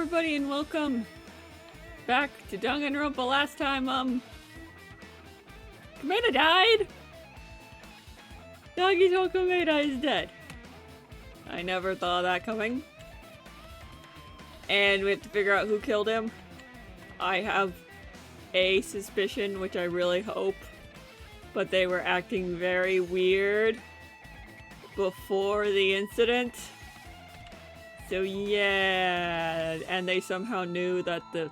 everybody, and welcome back to DanganRonpa. Last time, Kameda died. Nagito Kameda is dead. I never thought of that coming. And we have to figure out who killed him. I have a suspicion, which I really hope, but they were acting very weird before the incident. So yeah, and they somehow knew that the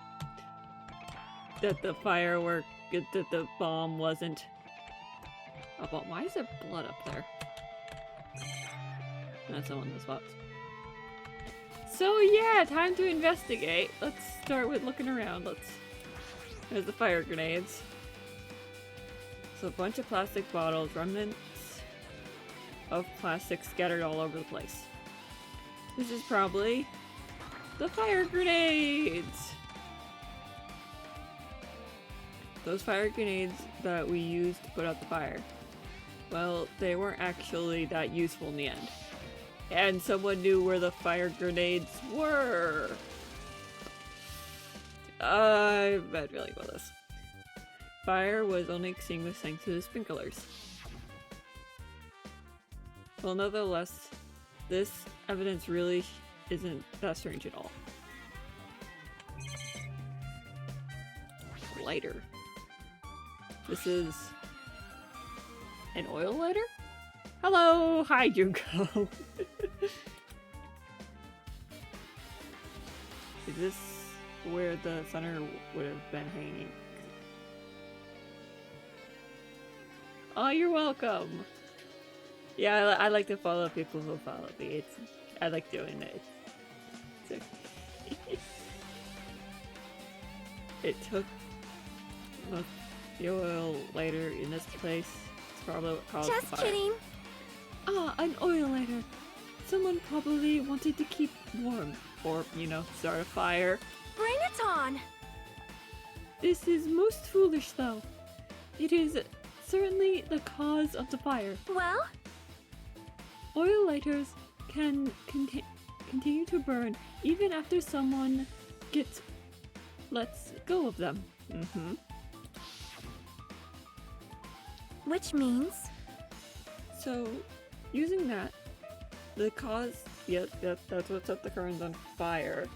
firework, that the bomb wasn't a bomb. Why is there blood up there? That's one of the spots. So yeah, time to investigate. Let's start with looking around. There's the fire grenades. So a bunch of plastic bottles, remnants of plastic scattered all over the place. This is probably the fire grenades! Those fire grenades that we used to put out the fire. Well, they weren't actually that useful in the end. And someone knew where the fire grenades were! I have a bad feeling about this. Fire was only extinguished thanks to the sprinklers. Well, nonetheless, this evidence really isn't that strange at all. Lighter. This is an oil lighter? Hello! Hi, Junko! Is this where the center would have been hanging? Oh, you're welcome! Yeah, I like to follow people who follow me. I like doing it. It took the oil lighter in this place. It's probably what caused the fire. Just kidding. Ah, an oil lighter. Someone probably wanted to keep warm. Or, start a fire. Bring it on! This is most foolish, though. It is certainly the cause of the fire. Well? Oil lighters can continue to burn even after someone lets go of them. Mm-hmm. Which means? So, using that, the cause, that's what set the curtains on fire.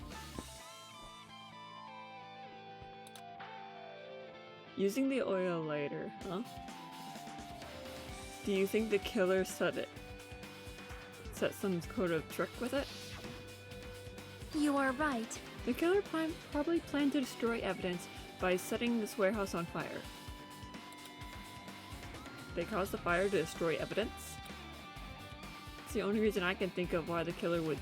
Using the oil lighter, huh? Do you think the killer set some sort of trick with it? You are right. The killer probably planned to destroy evidence by setting this warehouse on fire. They caused the fire to destroy evidence? It's the only reason I can think of why the killer would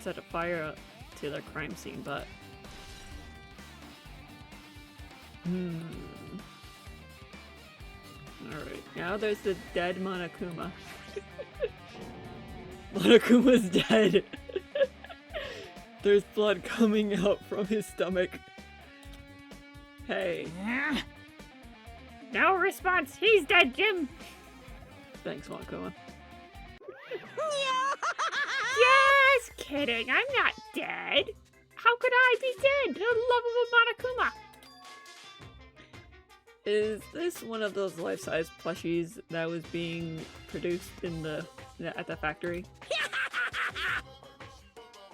set a fire to their crime scene, but... Alright, now there's the dead Monokuma. Monokuma's dead! There's blood coming out from his stomach. Hey. No response! He's dead, Jim! Thanks, Monokuma. Just kidding, I'm not dead! How could I be dead? The love of a Monokuma! Is this one of those life-size plushies that was being produced at the factory?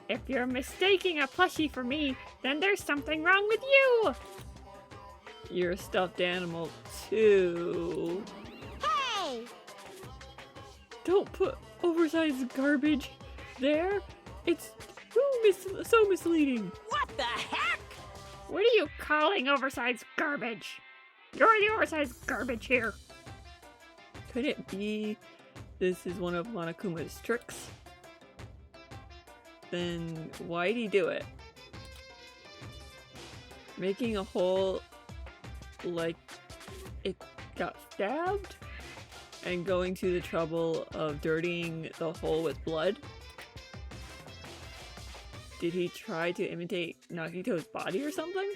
If you're mistaking a plushie for me, then there's something wrong with you! You're a stuffed animal, too. Hey! Don't put oversized garbage there. It's so misleading. What the heck? What are you calling oversized garbage? You're the oversized garbage here. Could it be this is one of Monokuma's tricks? Then why'd he do it? Making a hole like it got stabbed? And going to the trouble of dirtying the hole with blood? Did he try to imitate Nagito's body or something?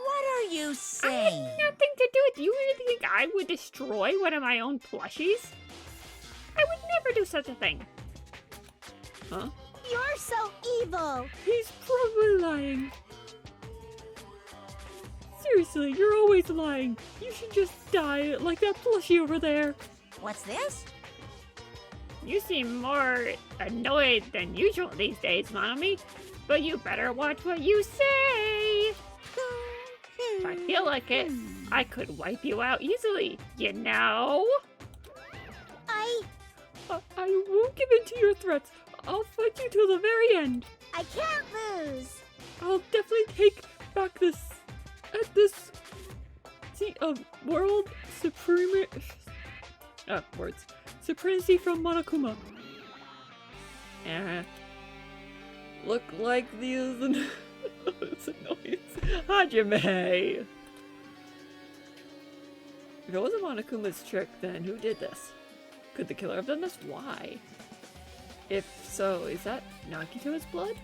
What are you I saying? had nothing to do with it. You really think I would destroy one of my own plushies? I would never do such a thing. Huh? You're so evil! He's Seriously, you're always lying. You should just die like that plushie over there. What's this? You seem more annoyed than usual these days, Mommy. But you better watch what you say. If I feel like it, I could wipe you out easily, you know? I won't give in to your threats. I'll fight you till the very end. I can't lose. I'll definitely take back this world supremacy from Monokuma. Look like these it's annoying. Hajime. If it wasn't Monokuma's trick, then who did this? Could the killer have done this? Why? If so, is that Nagito's blood?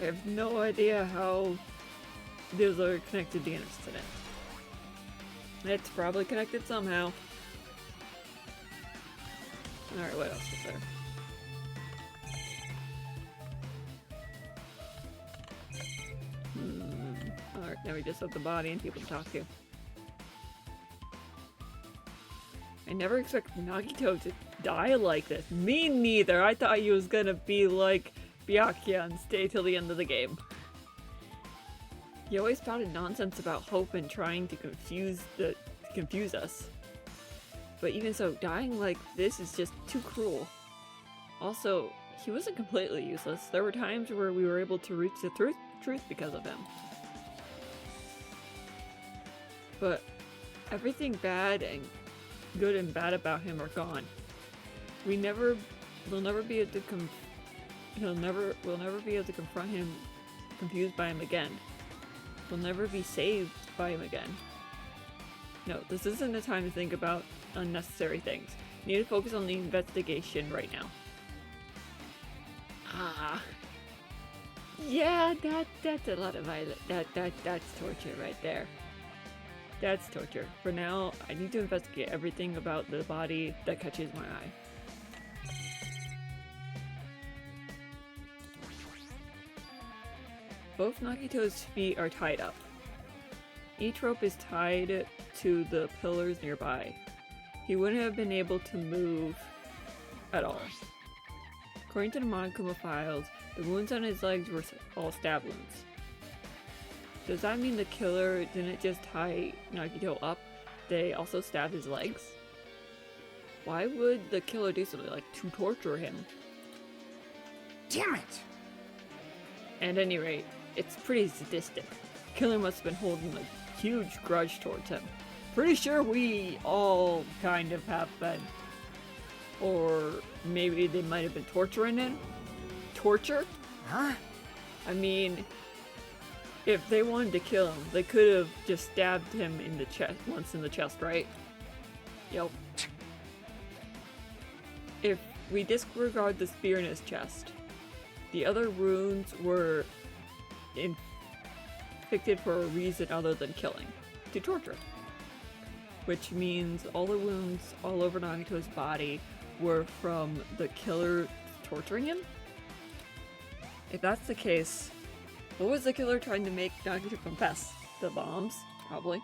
I have no idea how those are connected to the incident. It's probably connected somehow. Alright, what else is there? Alright, now we just have the body and people to talk to. I never expected Nagito to die like this. Me neither. I thought he was gonna be like Byakuya and stay till the end of the game. He always spouted nonsense about hope and trying to confuse us. But even so, dying like this is just too cruel. Also, he wasn't completely useless. There were times where we were able to reach the truth because of him. But everything bad and good and bad about him are gone. We'll never be able to we'll never be able to confront him, confused by him again. We'll never be saved by him again. No, this isn't the time to think about unnecessary things. We need to focus on the investigation right now. Yeah, that's a lot of violence. That's torture right there. That's torture. For now, I need to investigate everything about the body that catches my eye. Both Nagito's feet are tied up. Each rope is tied to the pillars nearby. He wouldn't have been able to move at all. According to the Monokuma files, the wounds on his legs were all stab wounds. Does that mean the killer didn't just tie Nagito up, they also stabbed his legs? Why would the killer do something like to torture him? Damn it! At any rate, it's pretty sadistic. The killer must have been holding a huge grudge towards him. Pretty sure we all kind of have been. Or maybe they might have been torturing him? Torture? Huh? I mean, if they wanted to kill him, they could have just stabbed him in the chest, once in the chest, right? Yep. If we disregard the spear in his chest, the other wounds were inflicted for a reason other than killing, to torture. Which means all the wounds all over Nagito's body were from the killer torturing him? If that's the case, what was the killer trying to make Nagito confess? The bombs? Probably.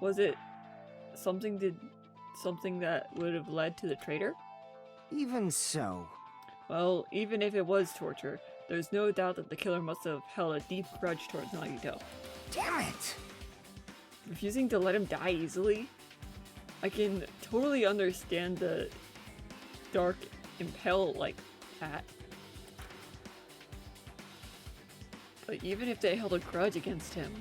Was it something that would have led to the traitor? Even so. Well, even if it was torture, there's no doubt that the killer must have held a deep grudge towards Nagito. Damn it! Refusing to let him die easily? I can totally understand the dark impel like that. But even if they held a grudge against him,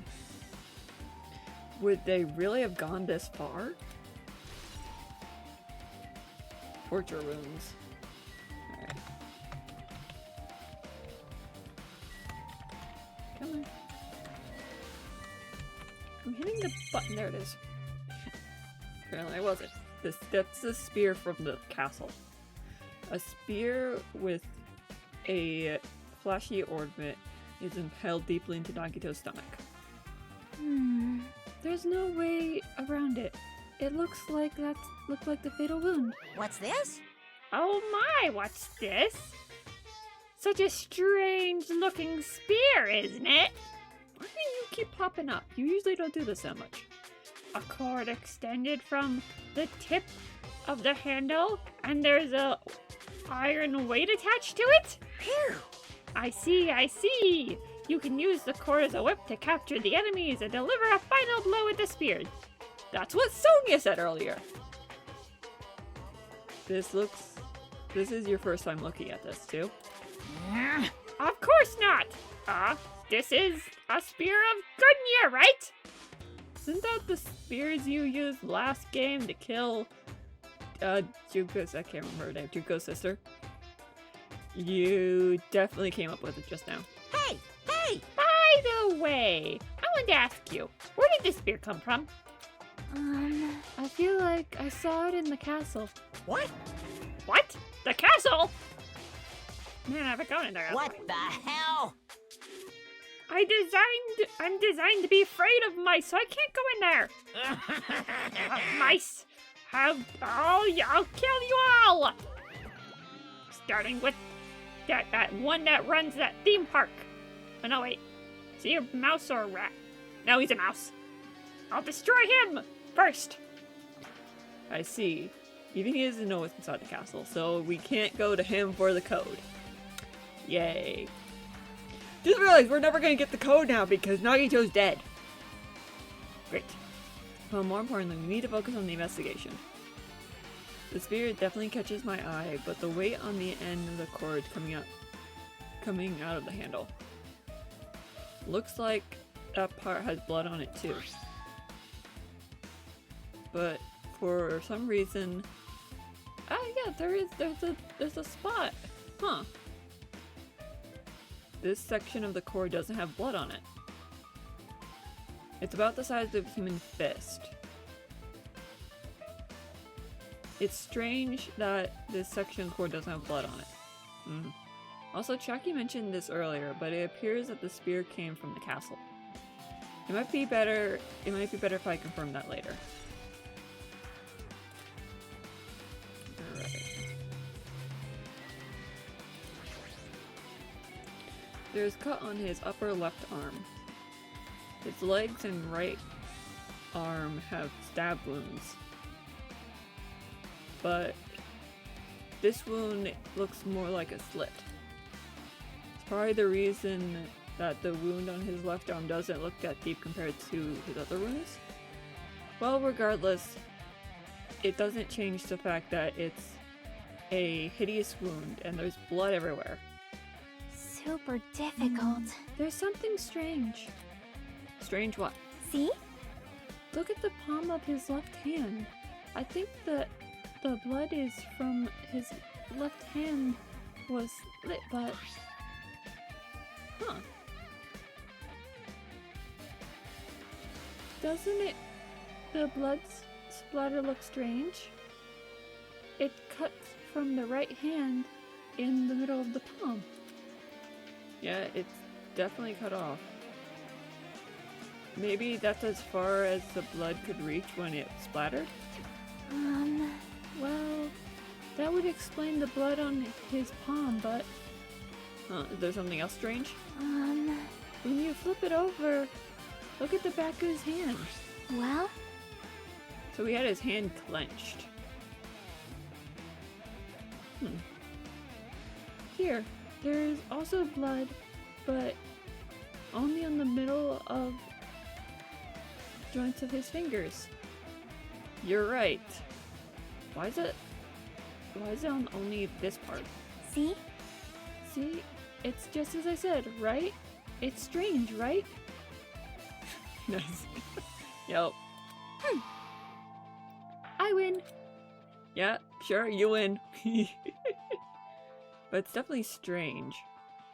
would they really have gone this far? Torture wounds. Alright. Come on. I'm hitting the button. There it is. Apparently I wasn't. That's the spear from the castle. A spear with a flashy ornament is impaled deeply into Nagito's stomach. There's no way around it. It looks like the fatal wound. What's this? Oh my, what's this? Such a strange looking spear, isn't it? Why do you keep popping up? You usually don't do this that much. A cord extended from the tip of the handle, and there's a iron weight attached to it? Phew. I see, I see. You can use the cord as a whip to capture the enemies and deliver a final blow with the spear. That's what Sonia said earlier. This is your first time looking at this too. Of course not. This is a spear of Goodyear, right? Isn't that the spears you used last game to kill Juko's, I can't remember her name, Juko's sister? You definitely came up with it just now. Hey, hey. By the way, I wanted to ask you, where did this spear come from? I feel like I saw it in the castle. What? What? The castle? Man, I haven't gone in there. What the hell? I'm designed to be afraid of mice, so I can't go in there. Mice. I'll kill you all. Starting with that one that runs that theme park. Oh no, wait. Is he a mouse or a rat? No, he's a mouse. I'll destroy him first. I see. Even he doesn't know what's inside the castle, so we can't go to him for the code. Yay. Just realized we're never gonna get the code now because Nagito's dead. Great. Well, more importantly, we need to focus on the investigation. The spear definitely catches my eye, but the weight on the end of the cord coming out of the handle. Looks like that part has blood on it too. But for some reason, yeah, there's a spot. Huh. This section of the cord doesn't have blood on it. It's about the size of a human fist. It's strange that this section of the cord doesn't have blood on it. Also, Chucky mentioned this earlier, but it appears that the spear came from the castle. It might be better if I confirm that later. Alright. There's a cut on his upper left arm. His legs and right arm have stab wounds. But this wound looks more like a slit. It's probably the reason that the wound on his left arm doesn't look that deep compared to his other wounds. Well, regardless, it doesn't change the fact that it's a hideous wound and there's blood everywhere. Super difficult. There's something strange. Strange what? See? Look at the palm of his left hand. I think that the blood is from his left hand was slit, but... Huh. Doesn't it... The blood splatter look strange? It cuts from the right hand in the middle of the palm. Yeah, it's definitely cut off. Maybe that's as far as the blood could reach when it splattered? Well, that would explain the blood on his palm, but... is there something else strange? When you flip it over, look at the back of his hand. Well? So he had his hand clenched. Here, there's also blood, but only on the middle of joints of his fingers. You're right. Why is it on only this part? See? See? It's just as I said, right? It's strange, right? Nice. Yep. I win. Yeah, sure, you win. But it's definitely strange.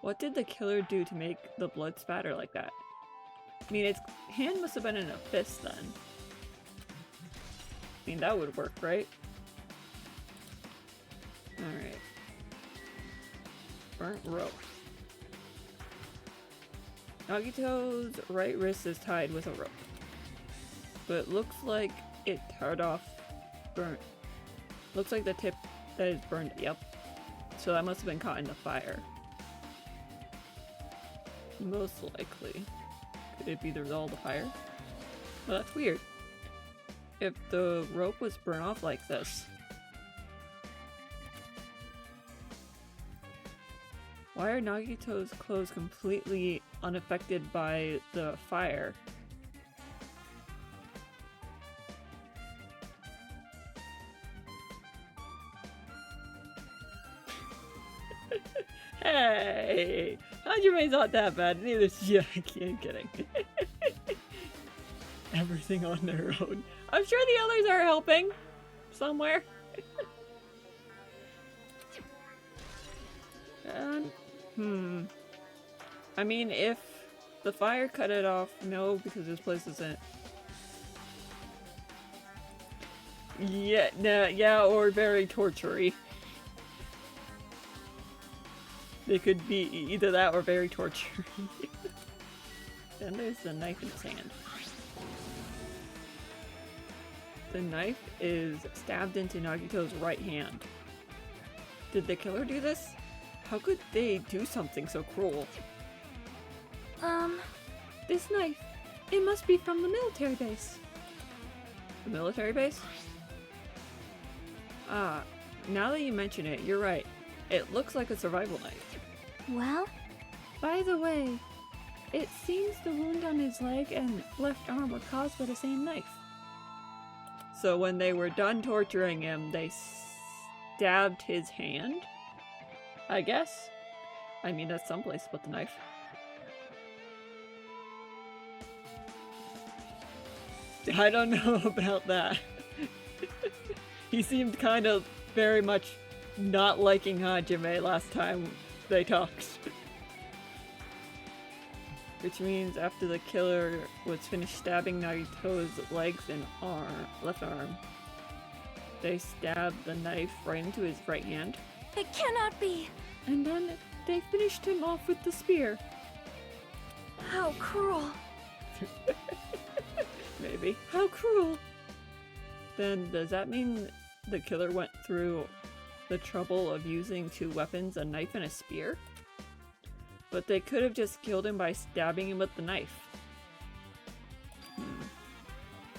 What did the killer do to make the blood spatter like that? I mean, its hand must have been in a fist then. I mean, that would work, right? Alright. Burnt rope. Nagito's right wrist is tied with a rope. But it looks like it tarred off burnt. Looks like the tip that is burned, yep. So that must have been caught in the fire. Most likely. Could it be the result of the fire? Well, that's weird. If the rope was burnt off like this, why are Nagito's clothes completely unaffected by the fire? Hey! Hajime's not that bad, neither is Jackie, I'm kidding. Everything on their own. I'm sure the others are helping somewhere. I mean, if the fire cut it off, no, because this place isn't. Yeah, nah, yeah, or very tortury. They could be either that or very tortury. Then there's the knife in his hand. The knife is stabbed into Nagito's right hand. Did the killer do this? How could they do something so cruel? This knife. It must be from the military base. The military base? Ah, now that you mention it, you're right. It looks like a survival knife. Well? By the way, it seems the wound on his leg and left arm were caused by the same knife. So when they were done torturing him, they stabbed his hand? I guess. I mean, that's someplace to put the knife. I don't know about that. He seemed kind of very much not liking Hajime last time they talked. Which means after the killer was finished stabbing Nagito's legs and left arm, they stabbed the knife right into his right hand. It cannot be! And then they finished him off with the spear. How cruel! Maybe. How cruel! Then does that mean the killer went through the trouble of using two weapons, a knife and a spear? But they could have just killed him by stabbing him with the knife.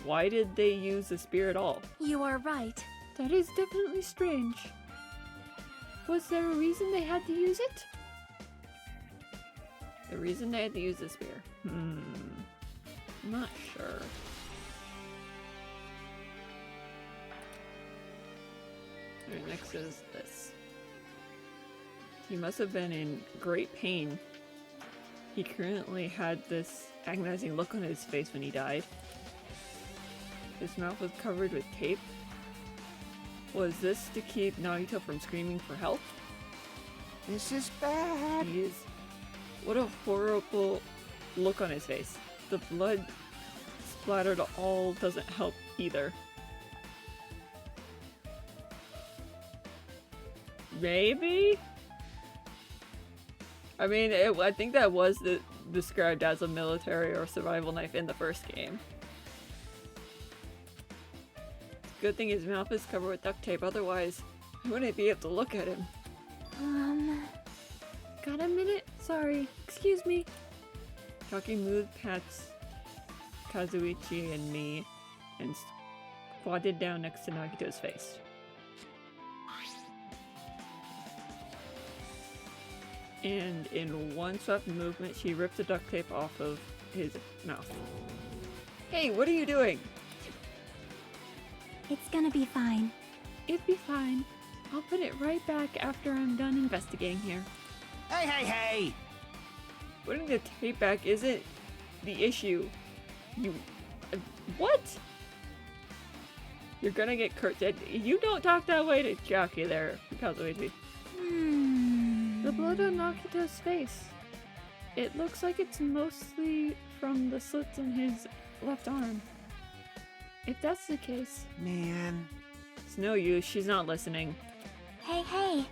Why did they use the spear at all? You are right. That is definitely strange. Was there a reason they had to use it? The reason they had to use the spear? I'm not sure. Alright, next is this. He must have been in great pain. He currently had this agonizing look on his face when he died. His mouth was covered with tape. Was this to keep Nagito from screaming for help? This is bad. He is. What a horrible look on his face. The blood splattered all doesn't help either. Maybe? I mean, I think that was described as a military or survival knife in the first game. Good thing his mouth is covered with duct tape, otherwise I wouldn't be able to look at him. Got a minute? Sorry. Excuse me. Taki moved past Kazuichi and me and squatted down next to Nagito's face. And in one swift movement, she ripped the duct tape off of his mouth. Hey, what are you doing? It's gonna be fine. It'd be fine. I'll put it right back after I'm done investigating here. Hey, hey, hey! Putting the tape back isn't the issue. What? You're gonna get cursed. You don't talk that way to Jackie there, Kazuichi. The blood on Nagito's face. It looks like it's mostly from the slits in his left arm. If that's the case... Man. It's no use, she's not listening. Hey, hey!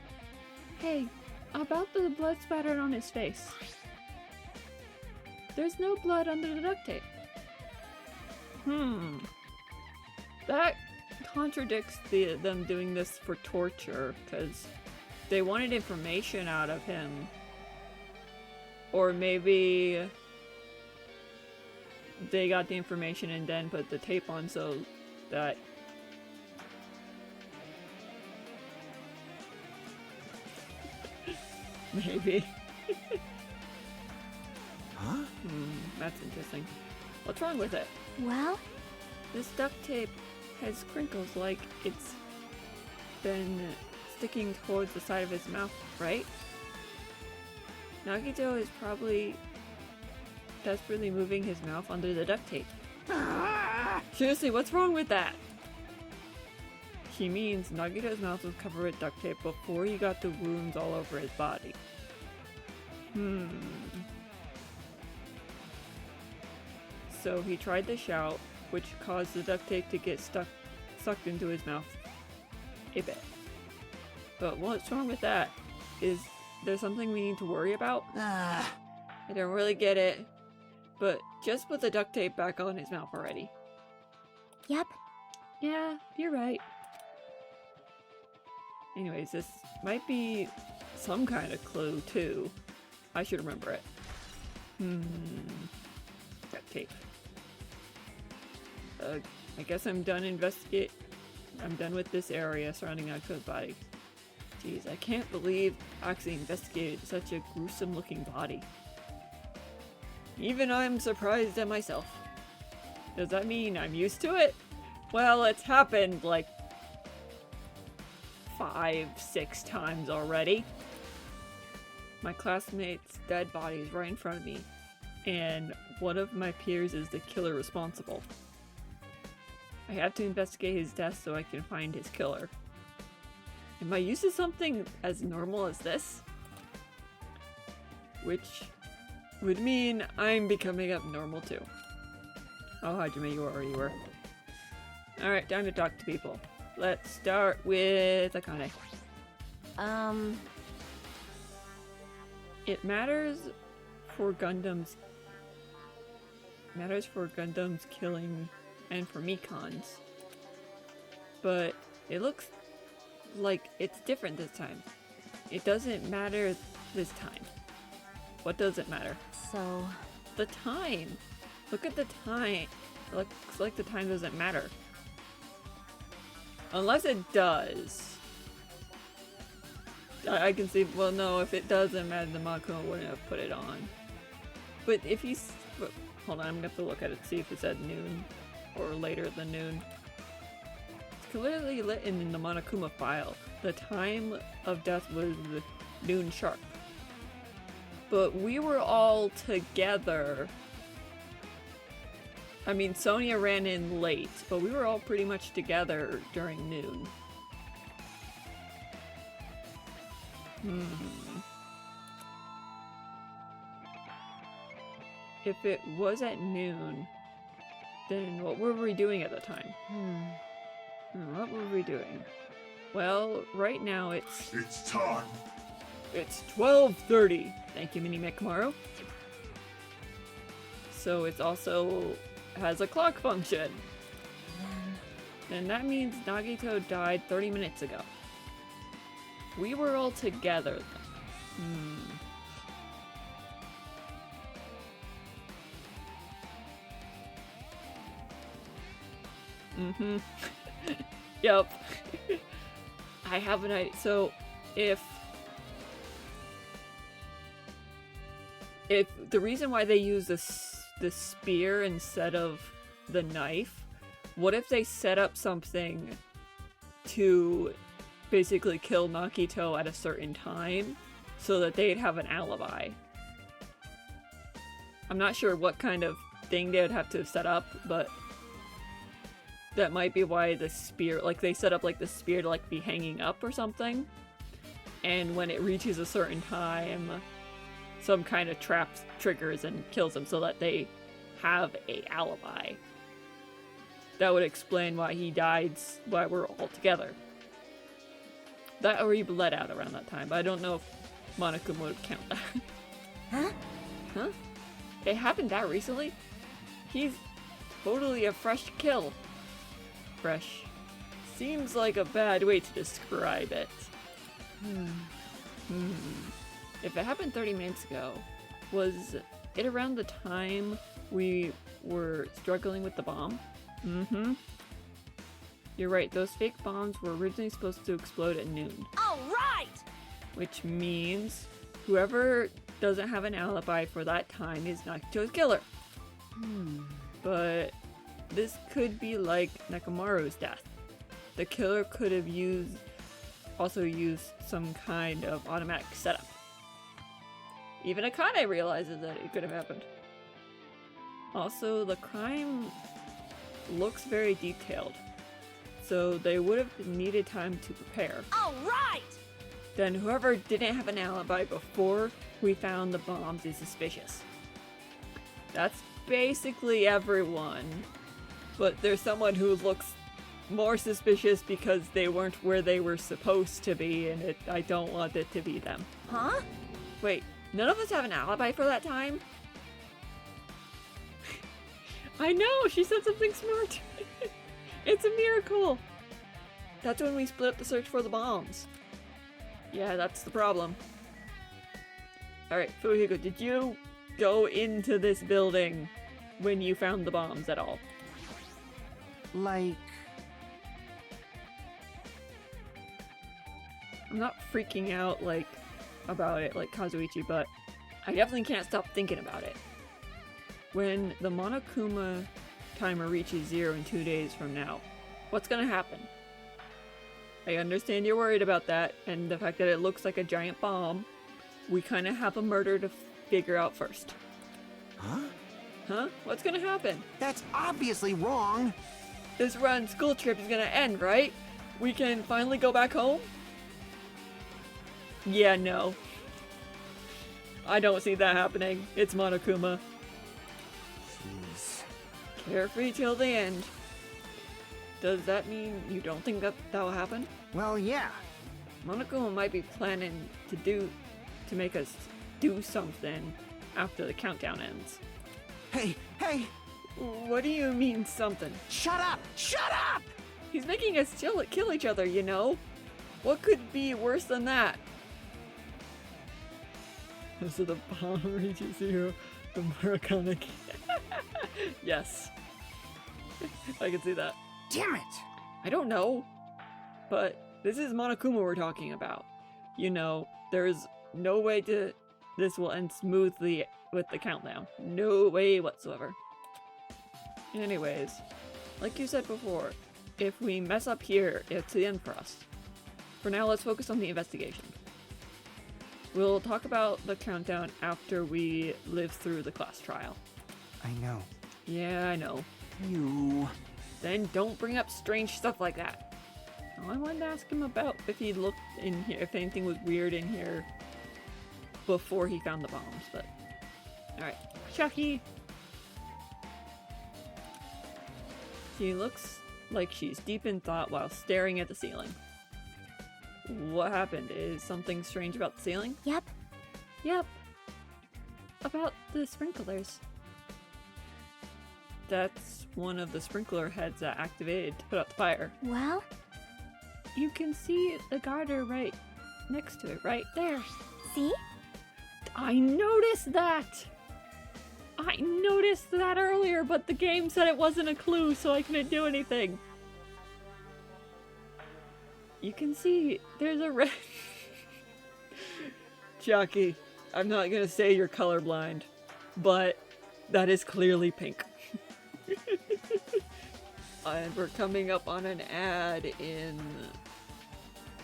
Hey, about the blood spattered on his face. There's no blood under the duct tape. That contradicts them doing this for torture, because they wanted information out of him. Or maybe they got the information and then put the tape on so that maybe. Huh? That's interesting. What's wrong with it? Well, This duct tape has crinkles like it's been sticking towards the side of his mouth, right? Nagito is probably desperately moving his mouth under the duct tape. Seriously, what's wrong with that? She means Nagito's mouth was covered with duct tape before he got the wounds all over his body. So he tried to shout, which caused the duct tape to get sucked into his mouth a bit. But what's wrong with that? Is there something we need to worry about? I don't really get it. But just put the duct tape back on his mouth already. yep. Yeah, you're right. Anyways, this might be some kind of clue too. I should remember it. Duct tape. I guess I'm done I'm done with this area surrounding Akito's body. Jeez, I can't believe I actually investigated such a gruesome looking body. Even I'm surprised at myself. Does that mean I'm used to it? Well, it's happened like 5-6 times already. My classmate's dead body is right in front of me, and one of my peers is the killer responsible. I have to investigate his death so I can find his killer. Am I used to something as normal as this? Which would mean I'm becoming abnormal too. Oh, Hajime, you already were. Alright, time to talk to people. Let's start with Akane. It matters for Gundams killing and for Mikons. But it looks like it's different this time. It doesn't matter this time. What does it matter? So, The time. Look at the time. It looks like the time doesn't matter. Unless it does. I can see, well no, if it doesn't matter, the Makuma wouldn't have put it on. But if you, hold on, I'm gonna have to look at it to see if it said noon or later than noon. It's clearly lit in the Monokuma file. The time of death was noon sharp. But we were all together. I mean, Sonia ran in late, but we were all pretty much together during noon. If it was at noon, then what were we doing at the time? What were we doing? Well, right now it's time. It's 12:30. Thank you, Mini Mekamaru. So it's also has a clock function. And that means Nagito died 30 minutes ago. We were all together then. Yep. I have an idea. So if the reason why they use the spear instead of the knife, what if they set up something to basically kill Nakito at a certain time so that they'd have an alibi? I'm not sure what kind of thing they would have to set up, but that might be why the spear, like they set up like the spear to like be hanging up or something, and when it reaches a certain time, some kind of trap triggers and kills them so that they have a alibi. That would explain why he died, why we're all together. That already bled out around that time, but I don't know if Monokuma would count that. Huh? It happened that recently? He's totally a fresh kill. Fresh. Seems like a bad way to describe it. If it happened 30 minutes ago, Was it around the time we were struggling with the bomb? Mm-hmm. You're right, those fake bombs were originally supposed to explode at noon. All right! Which means whoever doesn't have an alibi for that time is Nakito's killer. But this could be like Nekamaru's death. The killer could have also used some kind of automatic setup. Even Akane realizes that it could have happened. Also, the crime looks very detailed, so they would have needed time to prepare. All right! Then whoever didn't have an alibi before we found the bombs is suspicious. That's basically everyone. But there's someone who looks more suspicious because they weren't where they were supposed to be, and I don't want it to be them. Huh? Wait, none of us have an alibi for that time? I know, she said something smart. It's a miracle. That's when we split up the search for the bombs. Yeah, that's the problem. Alright, Fuhiko, did you go into this building when you found the bombs at all? Like, I'm not freaking out about it like Kazuichi, but I definitely can't stop thinking about it. When the Monokuma timer reaches 0 in 2 days from now, what's gonna happen? I understand you're worried about that, and the fact that it looks like a giant bomb. We kind of have a murder to figure out first. huh? Huh? What's gonna happen? That's obviously wrong. This run school trip is gonna end, right? We can finally go back home? Yeah, no. I don't see that happening. It's Monokuma. Jeez. Carefree till the end. Does that mean you don't think that will happen? Well, yeah. Monokuma might be planning to make us do something after the countdown ends. Hey, hey! What do you mean something? Shut up! Shut up! He's making us kill each other, you know? What could be worse than that? So the bomb reaches 0, the Murakami. Yes. I can see that. Damn it! I don't know. But this is Monokuma we're talking about. You know, there's no way this will end smoothly with the countdown. No way whatsoever. Anyways, like you said before, if we mess up here, it's the end for us. For now, let's focus on the investigation. We'll talk about the countdown after we live through the class trial. I know. Yeah, I know. You. Then don't bring up strange stuff like that. Oh, I wanted to ask him about if he looked in here, if anything was weird in here before he found the bombs, but... Alright. Chucky! She looks like she's deep in thought while staring at the ceiling. What happened? Is something strange about the ceiling? Yep. Yep. About the sprinklers. That's one of the sprinkler heads that activated to put out the fire. Well, You can see the garter right next to it, right there. see? I noticed that! I noticed that earlier, but the game said it wasn't a clue, so I couldn't do anything. You can see there's a red... Chucky, I'm not gonna say you're colorblind, but that is clearly pink. And we're coming up on an ad in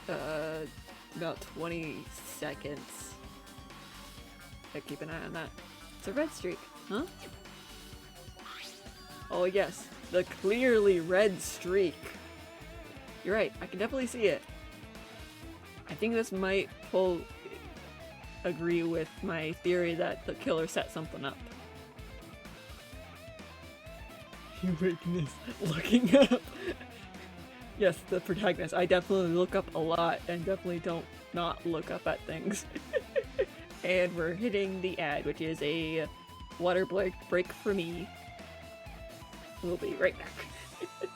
about 20 seconds. Keep an eye on that. It's a red streak, huh? Oh yes, the clearly red streak. You're right, I can definitely see it. I think this might agree with my theory that the killer set something up. You witness looking up. Yes, the protagonist. I definitely look up a lot and definitely don't not look up at things. And we're hitting the ad, which is a water break for me. We'll be right back.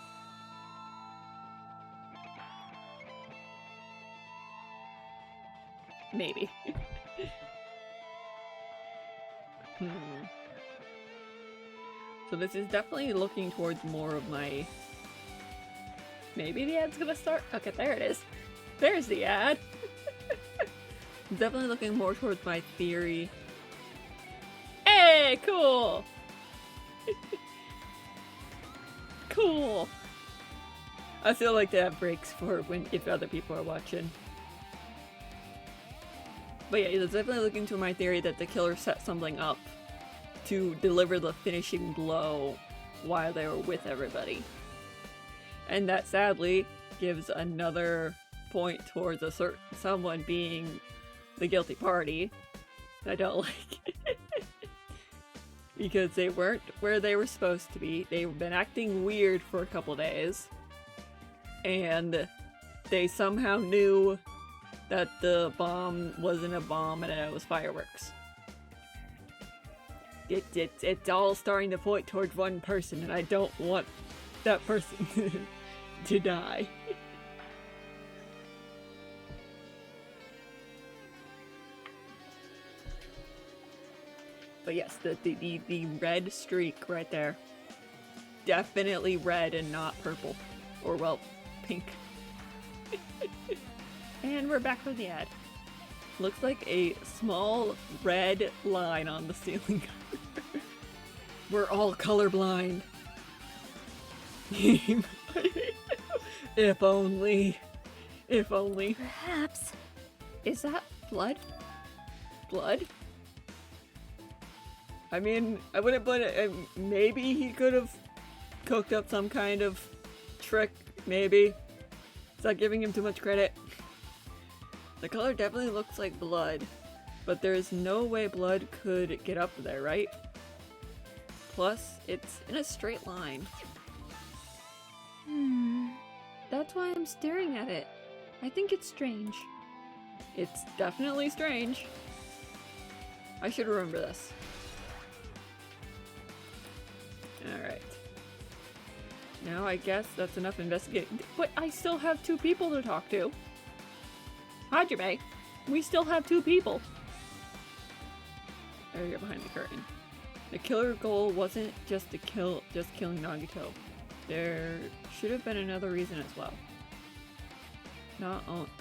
Maybe. So this is definitely looking towards more of my... Maybe the ad's gonna start? Okay, there it is. There's the ad! Definitely looking more towards my theory. Hey, cool! Cool! I still like to have breaks for if other people are watching. But yeah, it's definitely looking to my theory that the killer set something up to deliver the finishing blow while they were with everybody. And that sadly gives another point towards someone being the guilty party. I don't like. Because they weren't where they were supposed to be. They've been acting weird for a couple days. And they somehow knew that the bomb wasn't a bomb and it was fireworks. It's all starting to point towards one person, and I don't want that person to die. But yes, the red streak right there. Definitely red and not purple. Or, well, pink. And we're back for the ad. Looks like a small red line on the ceiling. We're all colorblind. If only. If only. Perhaps. Is that blood? Blood? I mean, I wouldn't put it. Maybe he could have cooked up some kind of trick. Maybe. Is that giving him too much credit? The color definitely looks like blood, but there's no way blood could get up there, right? Plus, it's in a straight line. That's why I'm staring at it. I think it's strange. It's definitely strange. I should remember this. Alright. Now I guess that's enough investigating. But I still have 2 people to talk to. Hajime, we still have 2 people. There you're behind the curtain. The killer goal wasn't just killing Nagito. There should have been another reason as well.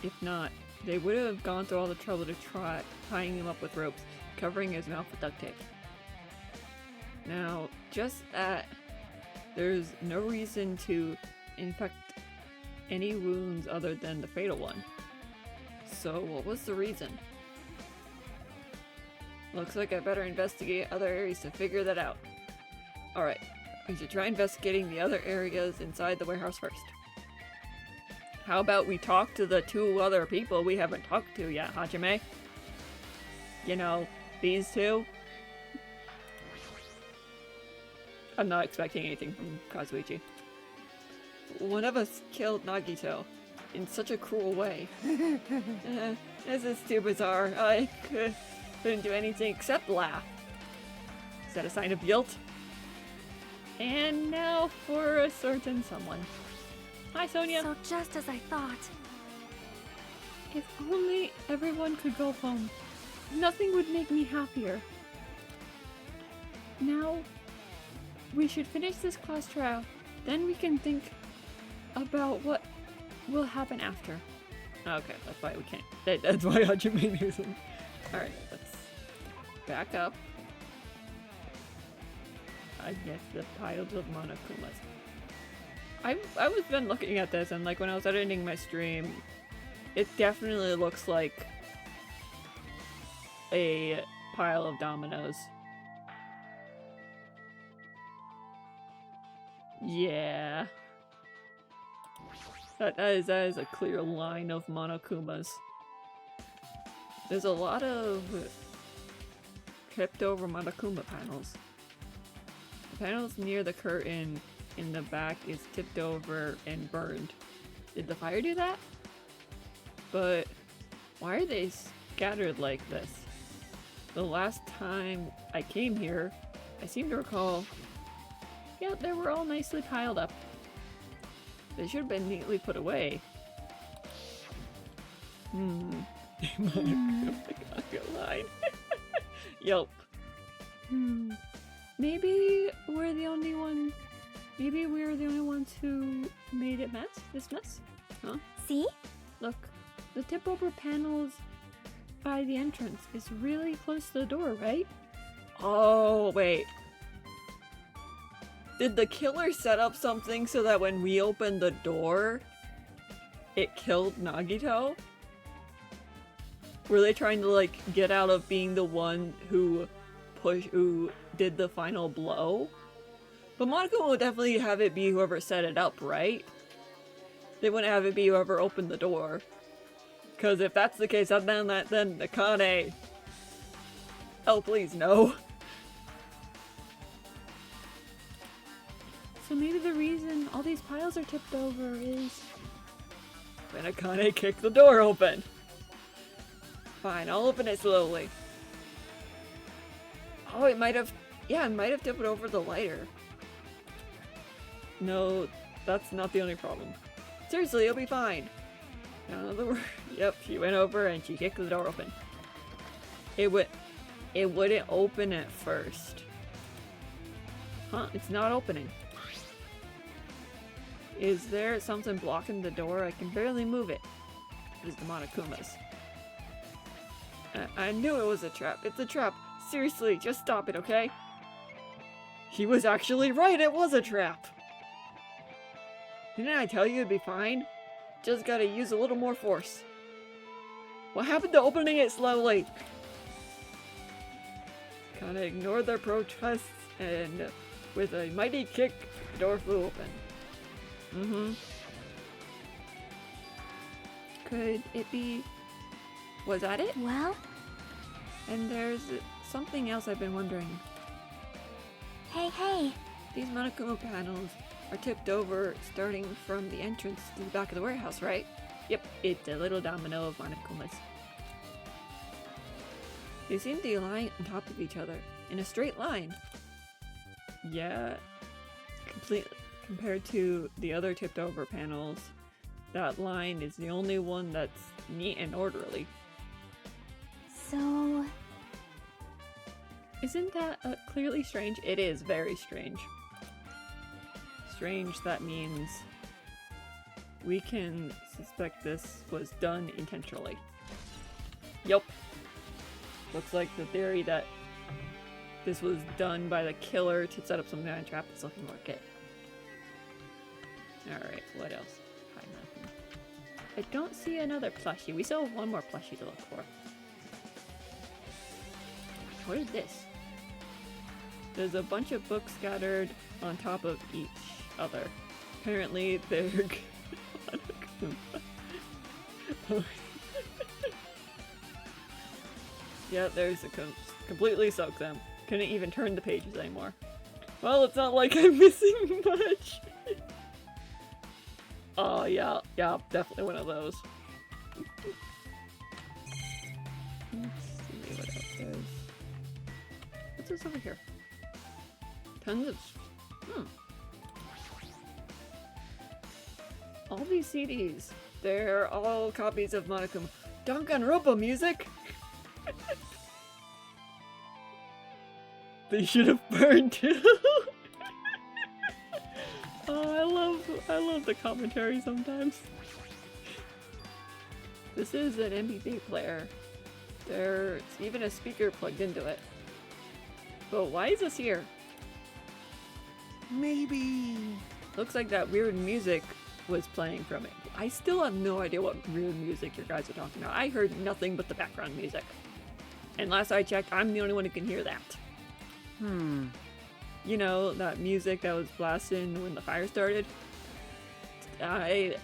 If not, they would have gone through all the trouble to try tying him up with ropes, covering his mouth with duct tape. Now, just that, there's no reason to infect any wounds other than the fatal one. So, what was the reason? Looks like I better investigate other areas to figure that out. Alright, we should try investigating the other areas inside the warehouse first. How about we talk to the 2 other people we haven't talked to yet, Hajime? You know, these 2? I'm not expecting anything from Kazuichi. One of us killed Nagito in such a cruel way. This is too bizarre. I couldn't do anything except laugh. Is that a sign of guilt? And now for a certain someone. Hi, Sonia. So just as I thought. If only everyone could go home. Nothing would make me happier. Now, we should finish this class trial. Then we can think about what will happen after. Okay, that's why we can't. That's why Hajime knew them. Alright, let's back up. I guess the piles of Monokumas. I was been looking at this, and like when I was editing my stream, it definitely looks like a pile of dominoes. Yeah. That is a clear line of Monokumas. There's a lot of tipped over Monokuma panels. The panels near the curtain in the back is tipped over and burned. Did the fire do that? But why are they scattered like this? The last time I came here, I seem to recall, yeah, they were all nicely piled up. They should have been neatly put away. Line. Yup. Maybe we're the only one. Maybe we're the only ones who made it this mess? Huh? See? Look, the tip over panels by the entrance is really close to the door, right? Oh, wait. Did the killer set up something so that when we opened the door, it killed Nagito? Were they trying to, like, get out of being the one who did the final blow? But Monaco would definitely have it be whoever set it up, right? They wouldn't have it be whoever opened the door. Because if that's the case, then Akane... Oh, please, no. So maybe the reason all these piles are tipped over is... When Akane kicked the door open. Fine, I'll open it slowly. Oh, it might have... Yeah, it might have tipped over the lighter. No, that's not the only problem. Seriously, it'll be fine. Yep, she went over and she kicked the door open. It wouldn't open at first. Huh, it's not opening. Is there something blocking the door? I can barely move it. It is the Monokumas. I knew it was a trap. It's a trap. Seriously, just stop it, okay? He was actually right, it was a trap! Didn't I tell you it'd be fine? Just gotta use a little more force. What happened to opening it slowly? Kinda ignored their protests, and with a mighty kick, the door flew open. Could it be... Was that it? Well? And there's something else I've been wondering. Hey! These Monokuma panels are tipped over starting from the entrance to the back of the warehouse, right? Yep, it's a little domino of Monokumas. They seem to lie on top of each other, in a straight line. Yeah, completely. Compared to the other tipped over panels, that line is the only one that's neat and orderly. So... Isn't that clearly strange? It is very strange. Strange, that means we can suspect this was done intentionally. Yup. Looks like the theory that this was done by the killer to set up some kind of trap is looking like it. Alright, what else? Hi, nothing. I don't see another plushie. We still have one more plushie to look for. What is this? There's a bunch of books scattered on top of each other. Apparently they're... Yeah, there's a completely soaked them. Couldn't even turn the pages anymore. Well, it's not like I'm missing much. Oh, yeah, definitely one of those. Let's see what else there is. What's this over here? Tons of... All these CDs. They're all copies of Monokuma. DanganRonpa music? They should have burned too. Oh, I love the commentary sometimes. This is an MP3 player. There's even a speaker plugged into it. But why is this here? Maybe... Looks like that weird music was playing from it. I still have no idea what weird music you guys are talking about. I heard nothing but the background music. And last I checked, I'm the only one who can hear that. You know, that music that was blasting when the fire started? I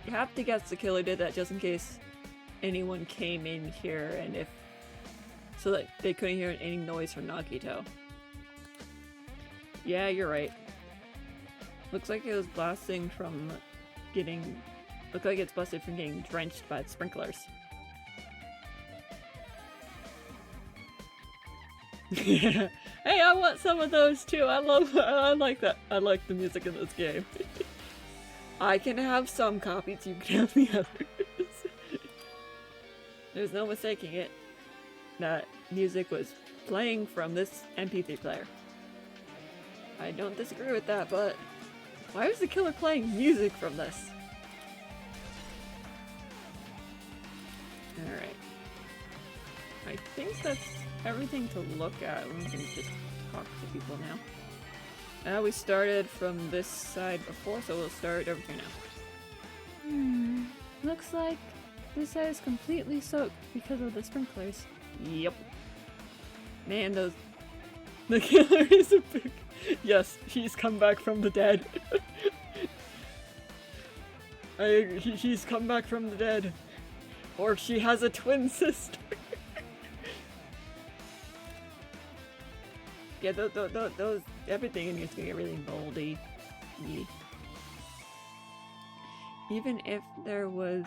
have to guess the killer did that just in case anyone came in here and if... so that they couldn't hear any noise from Nagito. Yeah, you're right. Looks like it was blasting from getting... Looked like it's blasted from getting drenched by the sprinklers. Yeah. Hey, I want some of those too. I like that. I like the music in this game. I can have some copies, you can have the others. There's no mistaking it. That music was playing from this MP3 player. I don't disagree with that, but why was the killer playing music from this? Alright. I think that's everything to look at. We can just talk to people now. We started from this side before, so we'll start over here now. Looks like this side is completely soaked because of the sprinklers. Yep. Man, those... The killer is a big... Yes, she's come back from the dead. She's come back from the dead. Or she has a twin sister. Yeah, those... Everything in here is gonna get really moldy. Yeah. Even if there was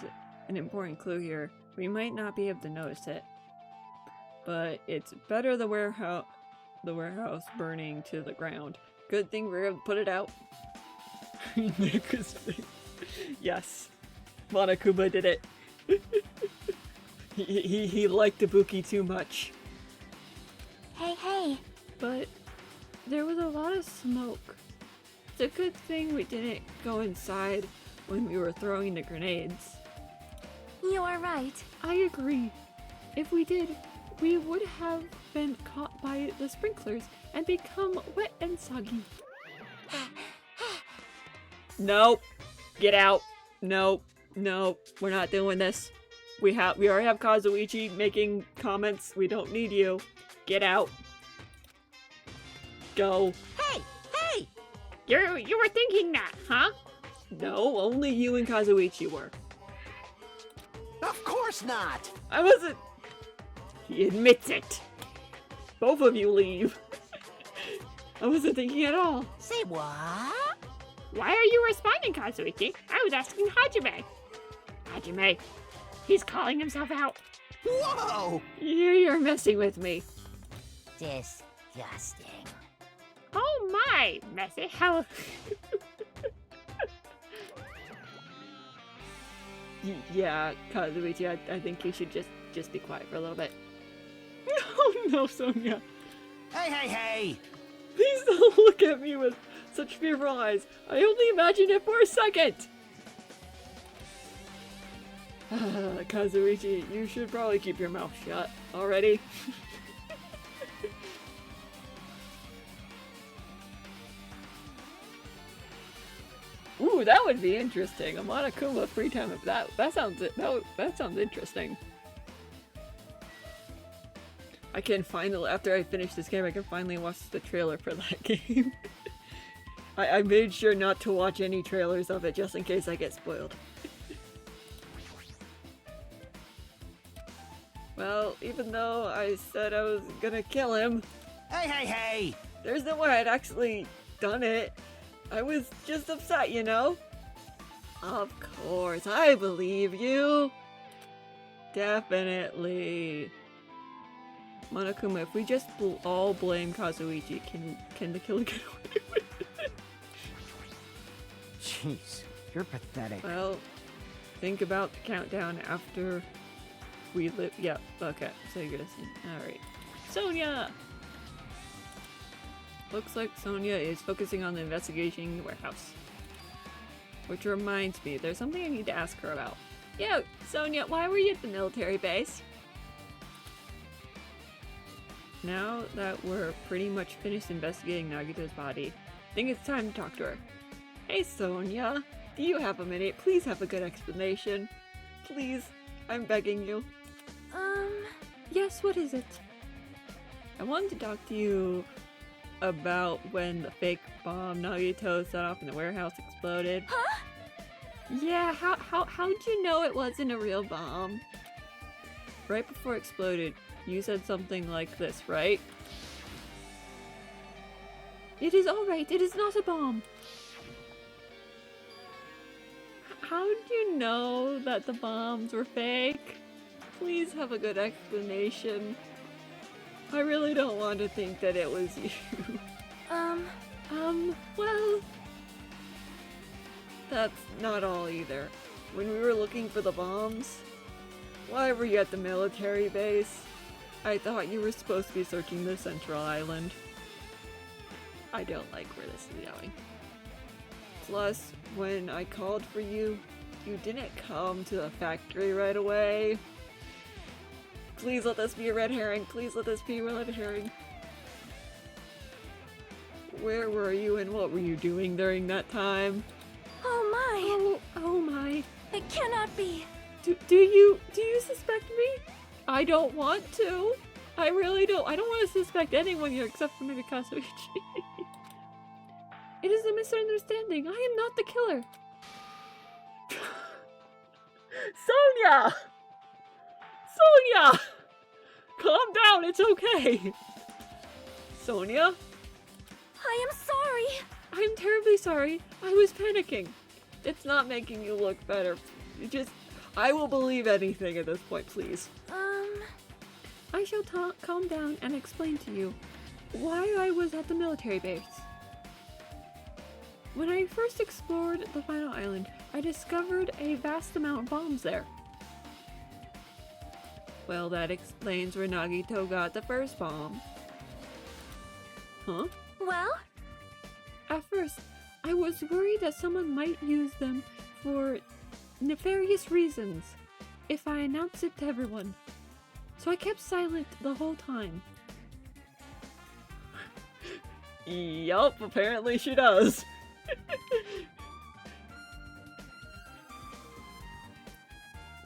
an important clue here, we might not be able to notice it. But it's better the warehouse burning to the ground. Good thing we're able to put it out. Yes. Monokuma did it. he liked Ibuki too much. Hey. But there was a lot of smoke. It's a good thing we didn't go inside when we were throwing the grenades. You are right. I agree. If we did, we would have been caught by the sprinklers and become wet and soggy. Nope. Get out. Nope. We're not doing this. We already have Kazuichi making comments. We don't need you. Get out. Go. Hey! You were thinking that, huh? No, only you and Kazuichi were. Of course not! I wasn't. He admits it. Both of you leave. I wasn't thinking at all. Say what? Why are you responding, Kazuichi? I was asking Hajime. Hajime, he's calling himself out. Whoa! You're messing with me. Disgusting. Oh my, messy hell. Yeah, Kazuichi, I think you should just be quiet for a little bit. Oh no, Sonia. Hey! Please don't look at me with such fearful eyes. I only imagined it for a second. Kazuichi, you should probably keep your mouth shut already. Ooh, that would be interesting. A Monokuma free time of that sounds interesting. I can finally, after I finish this game, I can finally watch the trailer for that game. I made sure not to watch any trailers of it just in case I get spoiled. Well, even though I said I was gonna kill him, Hey! there's no way I'd actually done it. I was just upset, you know? Of course, I believe you. Definitely. Monokuma, if we just all blame Kazuichi, can the killer get away with it? Jeez, you're pathetic. Well, think about the countdown after we live. Yeah, okay, so you're gonna see. Alright. Sonia! Looks like Sonia is focusing on the investigation in the warehouse. Which reminds me, there's something I need to ask her about. Yo, Sonia, why were you at the military base? Now that we're pretty much finished investigating Nagito's body, I think it's time to talk to her. Hey Sonia, do you have a minute? Please have a good explanation. Please, I'm begging you. Yes, what is it? I wanted to talk to you about when the fake bomb Nagito set off in the warehouse exploded. Huh? Yeah, how'd you know it wasn't a real bomb? Right before it exploded, you said something like this, right? It is alright, it is not a bomb. How'd you know that the bombs were fake? Please have a good explanation. I really don't want to think that it was you. Well, that's not all either. When we were looking for the bombs, why were you at the military base? I thought you were supposed to be searching the central island. I don't like where this is going. Plus, when I called for you, you didn't come to the factory right away. Please let this be a red herring. Please let this be a red herring. Where were you and what were you doing during that time? Oh my! Oh my. It cannot be! Do you suspect me? I don't want to. I really don't. I don't want to suspect anyone here except for maybe Kazuichi. It is a misunderstanding. I am not the killer. Sonia! Sonia! Calm down, it's okay. Sonia? I am sorry! I'm terribly sorry. I was panicking. It's not making you look better. I will believe anything at this point, please. I shall calm down and explain to you why I was at the military base. When I first explored the final island, I discovered a vast amount of bombs there. Well, that explains where Nagito got the first bomb. Huh? Well? At first, I was worried that someone might use them for nefarious reasons if I announced it to everyone. So I kept silent the whole time. Yup, apparently she does.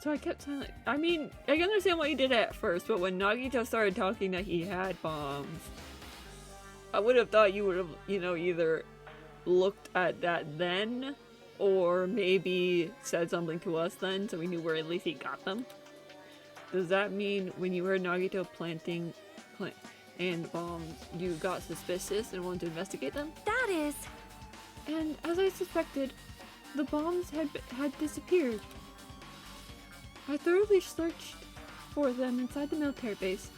So I kept silent. I mean, I can understand why he did it at first, but when Nagito started talking that he had bombs, I would have thought you would have, either looked at that then, or maybe said something to us then, so we knew where at least he got them. Does that mean when you heard Nagito planting and bombs, you got suspicious and wanted to investigate them? That is... And as I suspected, the bombs had disappeared. I thoroughly searched for them inside the military base,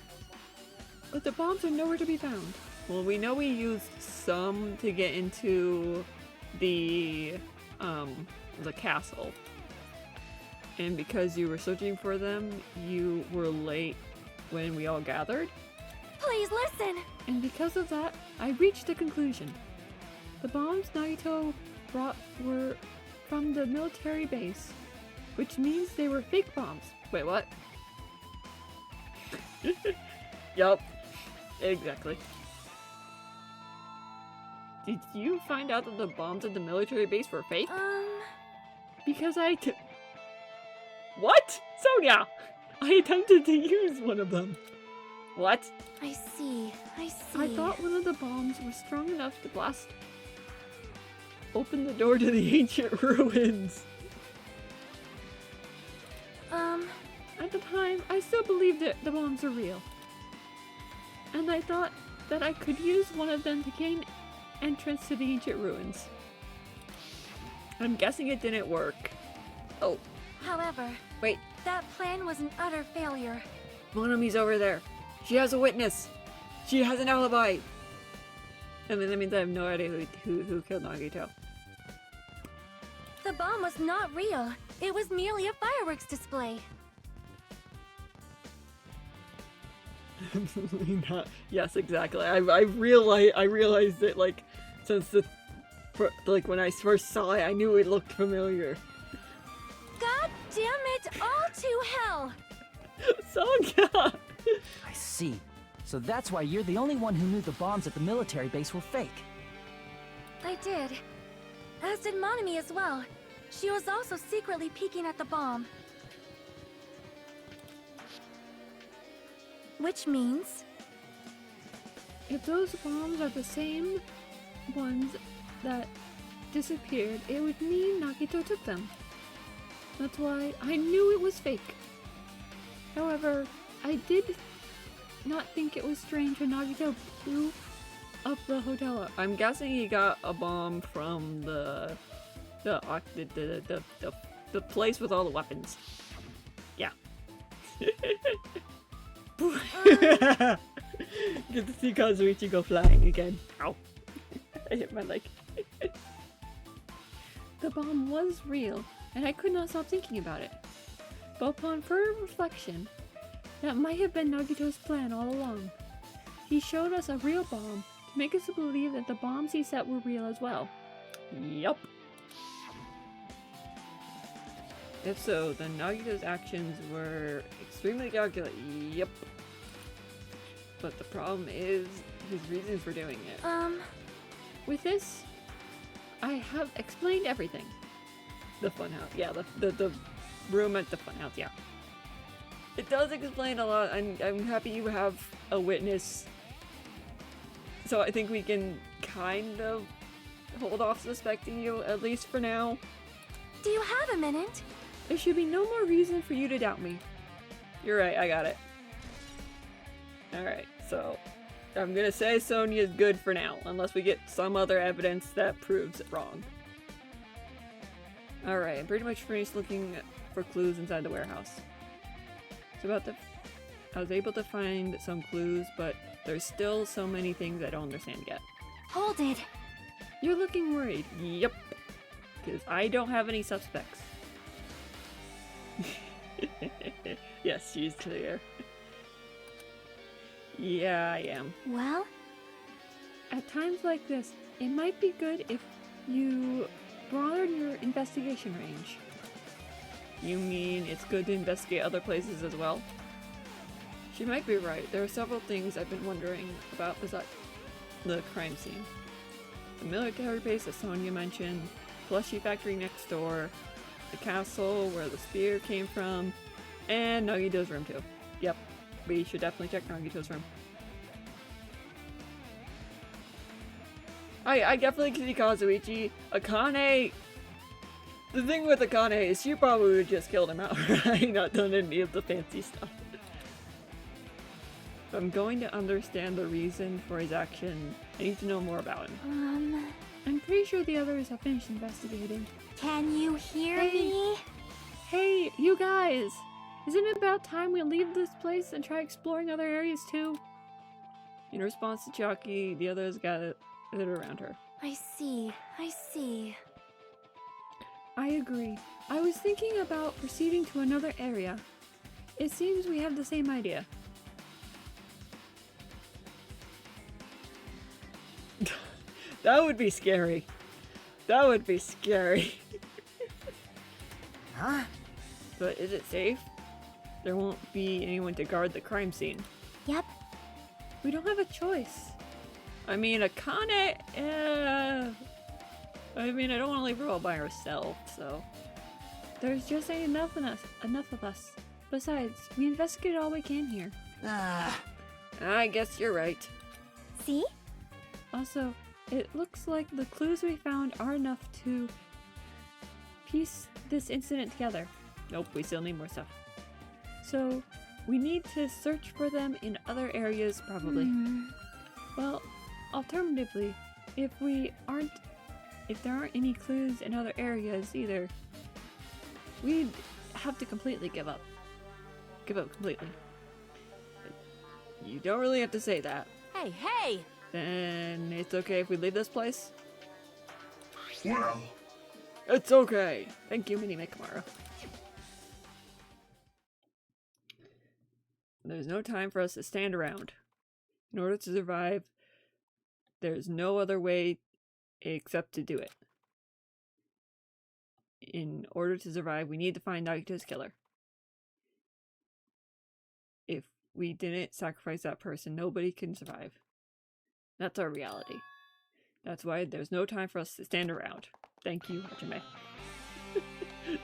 but the bombs are nowhere to be found. Well, we know we used some to get into the castle. And because you were searching for them, you were late when we all gathered. Please listen! And because of that, I reached a conclusion. The bombs Nagito brought were from the military base, which means they were fake bombs. Wait, what? Yup. Exactly. Did you find out that the bombs at the military base were fake? Because What? Sonia! I attempted to use one of them. What? I see. I thought one of the bombs was strong enough to blast open the door to the ancient ruins. At the time, I still believed that the bombs were real. And I thought that I could use one of them to gain entrance to the ancient ruins. I'm guessing it didn't work. Oh. However, Wait. That plan was an utter failure. Monomi's over there. She has a witness. She has an alibi. I mean, that means I have no idea who killed Nagito. The bomb was not real. It was merely a fireworks display. Yes, exactly. I realized it since when I first saw it, I knew it looked familiar. God damn it! All to hell! Sonia! I see. So that's why you're the only one who knew the bombs at the military base were fake. I did. As did Monomi as well. She was also secretly peeking at the bomb. Which means... if those bombs are the same ones that disappeared, it would mean Nagito took them. That's why I knew it was fake. However, I did not think it was strange when Nagito blew up the hotel. I'm guessing he got a bomb from the place with all the weapons. Yeah. Get to see Kazuichi go flying again. Ow. I hit my leg. The bomb was real, and I could not stop thinking about it. But upon further reflection, That might have been Nagito's plan all along. He showed us a real bomb to make us believe that the bombs he set were real as well. Yup. If so, then Nagito's actions were extremely calculated. Yep. But the problem is his reasons for doing it. With this, I have explained everything. The funhouse. Yeah, the room at the funhouse, yeah. It does explain a lot. I'm happy you have a witness. So I think we can kind of hold off suspecting you, at least for now. Do you have a minute? There should be no more reason for you to doubt me. You're right, I got it. Alright, so I'm gonna say Sonia's good for now, unless we get some other evidence that proves it wrong. Alright, I'm pretty much finished looking for clues inside the warehouse. So I was able to find some clues, but there's still so many things I don't understand yet. Hold it. You're looking worried. Yep. Because I don't have any suspects. Yes, she's clear. Yeah, I am. Well, At times like this, it might be good if you broaden your investigation range. You mean it's good to investigate other places as well? She might be right. There are several things I've been wondering about besides the crime scene. The military base that Sonia mentioned, plushie factory next door, the castle where the spear came from, and Nagito's room too. Yep, we should definitely check Nagito's room. I definitely can see Kazuichi. Akane... The thing with Akane is she probably would have just killed him outright, not done any of the fancy stuff. If I'm going to understand the reason for his action, I need to know more about him. I'm pretty sure the others have finished investigating. can you hear Hey. me? Hey, you guys! Isn't it about time we leave this place and try exploring other areas too? In response to Chaki, the others gathered around her. I see. I agree. I was thinking about proceeding to another area. It seems we have the same idea. That would be scary. That would be scary. Huh? But is it safe? There won't be anyone to guard the crime scene. Yep. We don't have a choice. I mean, Akane, I mean, I don't want to leave her all by herself, so... There's just ain't enough of us. Besides, we investigated all we can here. I guess you're right. See? Also, it looks like the clues we found are enough to piece this incident together. Nope, we still need more stuff. So, we need to search for them in other areas, probably. Well, alternatively, if there aren't any clues in other areas either, we'd have to completely give up. Give up completely. You don't really have to say that. Hey! Then it's okay if we leave this place? Well, It's okay! Thank you, Mini Mikamaru. There's no time for us to stand around. In order to survive, there's no other way except to do it. In order to survive, we need to find Nagito's killer. If we didn't sacrifice that person, nobody can survive. That's our reality. That's why there's no time for us to stand around. Thank you, Hajime.